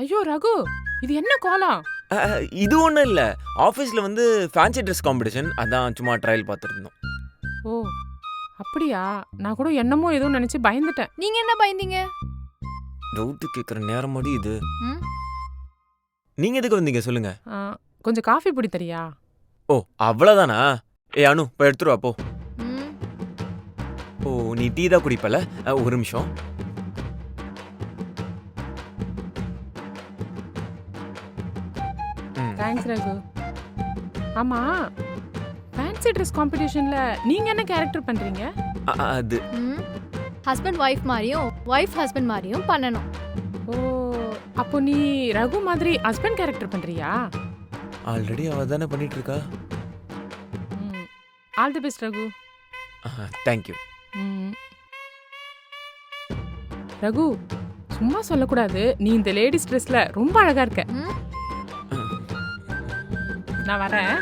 ஐயோ ரகு, இது என்ன கோலம்? இது ஒன்றும் இல்லை, ஆஃபீஸில் வந்து ஃபேன்சி ட்ரெஸ் காம்படிஷன், அதான் சும்மா ட்ரையல் பார்த்துருந்தோம். ஓ அப்படியா? நான் கூட என்னமோ ஏதோ நினைச்சு பயந்துட்டேன். நீங்க என்ன பயந்தீங்க? டவுட்டு கேட்குற நேரம் மடி இது. ம்? நீங்கள் எதுக்கு வந்தீங்க சொல்லுங்க. கொஞ்சம் காஃபி பிடி தரியா? ஓ அவ்வளோதானா? அனு இப்போ எடுத்துருவா போ. ம். ஓ நீ டீ தான் குடிப்பல, ஒரு நிமிஷம். தேங்க்ஸ் ரகு. ஆமா, ஃபேன்சி ட்ரெஸ் காம்படிஷன்ல நீங்க என்ன கேரக்டர் பண்றீங்க? அது ம். ஹஸ்பண்ட் ஒய்ஃப் மாதிரியும் ஒய்ஃப் ஹஸ்பண்ட் மாதிரியும் பண்ணணும். ஓ அப்போ நீ ரகு மாதிரி ஹஸ்பண்ட் கேரக்டர் பண்றியா? ஆல்ரெடி அவள் தானே பண்ணிட்டு இருக்கா. All the best Raghu. Thank you. Raghu, சும்மா சொல்லக்கூடாது, நீ இந்த லேடிஸ் ட்ரெஸ்ல ரொம்ப அழகா இருக்க. ம். நான் வரேன்.